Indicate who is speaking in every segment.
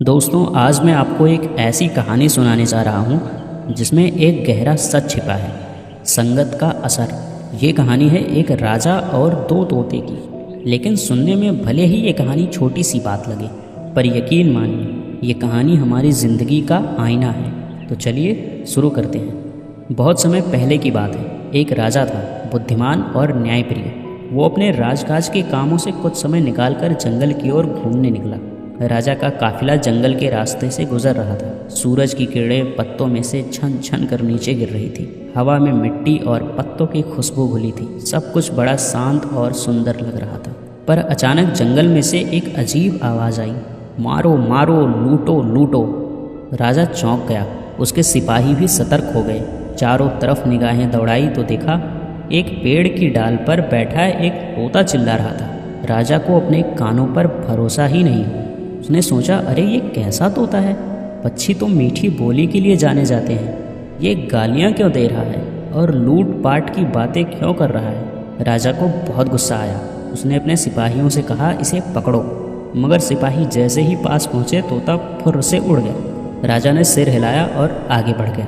Speaker 1: दोस्तों, आज मैं आपको एक ऐसी कहानी सुनाने जा रहा हूँ जिसमें एक गहरा सच छिपा है। संगत का असर। ये कहानी है एक राजा और दो तोते की। लेकिन सुनने में भले ही ये कहानी छोटी सी बात लगे, पर यकीन मानिए ये कहानी हमारी ज़िंदगी का आईना है। तो चलिए शुरू करते हैं। बहुत समय पहले की बात है। एक राजा था, बुद्धिमान और न्यायप्रिय। वो अपने राजकाज के कामों से कुछ समय निकालकर जंगल की ओर घूमने निकला। राजा का काफिला जंगल के रास्ते से गुजर रहा था। सूरज की किरणें पत्तों में से छन छन कर नीचे गिर रही थी। हवा में मिट्टी और पत्तों की खुशबू घुली थी। सब कुछ बड़ा शांत और सुंदर लग रहा था। पर अचानक जंगल में से एक अजीब आवाज़ आई, मारो मारो, लूटो लूटो। राजा चौंक गया। उसके सिपाही भी सतर्क हो गए। चारों तरफ निगाहें दौड़ाई तो देखा एक पेड़ की डाल पर बैठा एक तोता चिल्ला रहा था। राजा को अपने कानों पर भरोसा ही नहीं। उसने सोचा, अरे ये कैसा तोता है? पक्षी तो मीठी बोली के लिए जाने जाते हैं, ये गालियाँ क्यों दे रहा है और लूट पाट की बातें क्यों कर रहा है? राजा को बहुत गुस्सा आया। उसने अपने सिपाहियों से कहा, इसे पकड़ो। मगर सिपाही जैसे ही पास पहुँचे तोता फुर्र से उड़ गया। राजा ने सिर हिलाया और आगे बढ़ गया।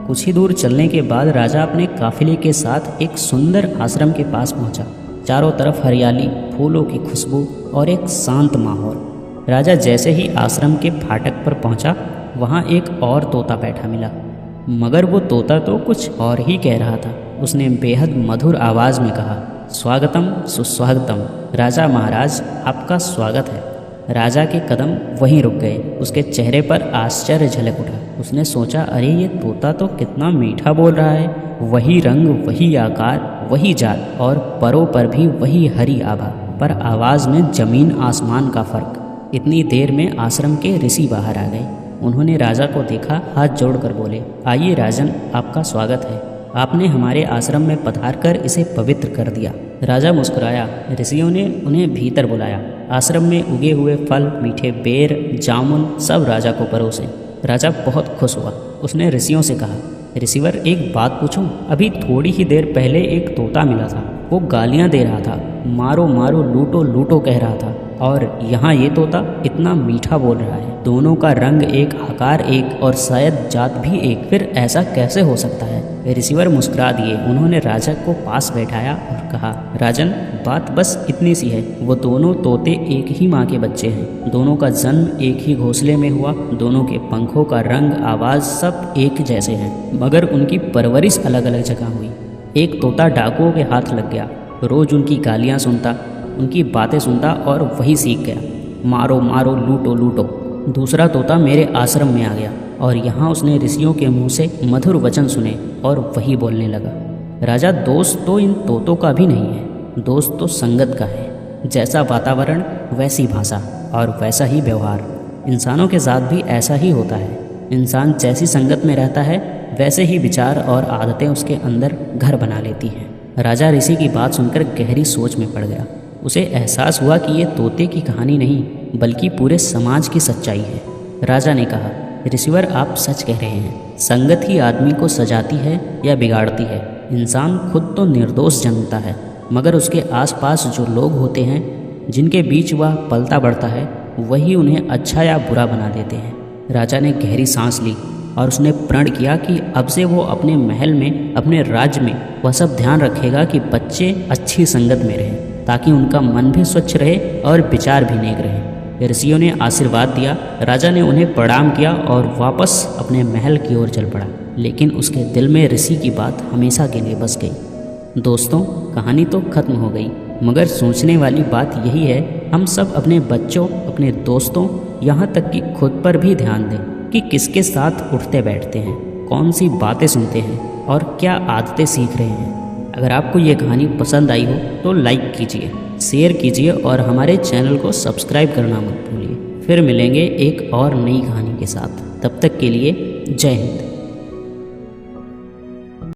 Speaker 1: कुछ ही दूर चलने के बाद राजा अपने काफिले के साथ एक सुंदर आश्रम के पास पहुँचा। चारों तरफ हरियाली, फूलों की खुशबू और एक शांत माहौल। राजा जैसे ही आश्रम के फाटक पर पहुंचा, वहां एक और तोता बैठा मिला। मगर वो तोता तो कुछ और ही कह रहा था। उसने बेहद मधुर आवाज़ में कहा, स्वागतम सुस्वागतम, राजा महाराज आपका स्वागत है। राजा के कदम वहीं रुक गए। उसके चेहरे पर आश्चर्य झलक उठा। उसने सोचा, अरे ये तोता तो कितना मीठा बोल रहा है। वही रंग, वही आकार, वही जात और परों पर भी वही हरी आभा, पर आवाज़ में ज़मीन आसमान का फ़र्क। इतनी देर में आश्रम के ऋषि बाहर आ गए। उन्होंने राजा को देखा, हाथ जोड़कर बोले, आइए राजन, आपका स्वागत है। आपने हमारे आश्रम में पधार कर इसे पवित्र कर दिया। राजा मुस्कुराया। ऋषियों ने उन्हें भीतर बुलाया। आश्रम में उगे हुए फल, मीठे बेर, जामुन सब राजा को परोसे। राजा बहुत खुश हुआ। उसने ऋषियों से कहा, ऋषिवर एक बात पूछूं? अभी थोड़ी ही देर पहले एक तोता मिला था। वो गालियां दे रहा था, मारो मारो, लूटो लूटो कह रहा था। और यहाँ ये तोता इतना मीठा बोल रहा है। दोनों का रंग एक, आकार एक और शायद जात भी एक। फिर ऐसा कैसे हो सकता है? ऋषिवर मुस्कुरा दिए। उन्होंने राजा को पास बैठाया और कहा, राजन बात बस इतनी सी है। वो दोनों तोते एक ही माँ के बच्चे हैं। दोनों का जन्म एक ही घोंसले में हुआ। दोनों के पंखों का रंग, आवाज़ सब एक जैसे हैं, मगर उनकी परवरिश अलग अलग जगह हुई। एक तोता डाकुओं के हाथ लग गया। रोज़ उनकी गालियाँ सुनता, उनकी बातें सुनता और वही सीख गया, मारो मारो, लूटो लूटो। दूसरा तोता मेरे आश्रम में आ गया और यहाँ उसने ऋषियों के मुंह से मधुर वचन सुने और वही बोलने लगा। राजा, दोस्त तो इन तोतों का भी नहीं है, दोस्त तो संगत का है। जैसा वातावरण वैसी भाषा और वैसा ही व्यवहार। इंसानों के साथ भी ऐसा ही होता है। इंसान जैसी संगत में रहता है वैसे ही विचार और आदतें उसके अंदर घर बना लेती हैं। राजा ऋषि की बात सुनकर गहरी सोच में पड़ गया। उसे एहसास हुआ कि ये तोते की कहानी नहीं, बल्कि पूरे समाज की सच्चाई है। राजा ने कहा, ऋषिवर आप सच कह रहे हैं। संगत ही आदमी को सजाती है या बिगाड़ती है। इंसान खुद तो निर्दोष जन्मता है, मगर उसके आसपास जो लोग होते हैं, जिनके बीच वह पलता बढ़ता है, वही उन्हें अच्छा या बुरा बना देते हैं। राजा ने गहरी सांस ली और उसने प्रण किया कि अब से वो अपने महल में, अपने राज्य में वह सब ध्यान रखेगा कि बच्चे अच्छी संगत में रहें, ताकि उनका मन भी स्वच्छ रहे और विचार भी नेक रहे। ऋषियों ने आशीर्वाद दिया। राजा ने उन्हें प्रणाम किया और वापस अपने महल की ओर चल पड़ा। लेकिन उसके दिल में ऋषि की बात हमेशा के लिए बस गई। दोस्तों, कहानी तो खत्म हो गई, मगर सोचने वाली बात यही है, हम सब अपने बच्चों, अपने दोस्तों, यहाँ तक कि खुद पर भी ध्यान दें कि किसके साथ उठते बैठते हैं, कौन सी बातें सुनते हैं और क्या आदतें सीख रहे हैं। अगर आपको ये कहानी पसंद आई हो तो लाइक कीजिए, शेयर कीजिए और हमारे चैनल को सब्सक्राइब करना मत भूलिए। फिर मिलेंगे एक और नई कहानी के साथ। तब तक के लिए जय हिंद।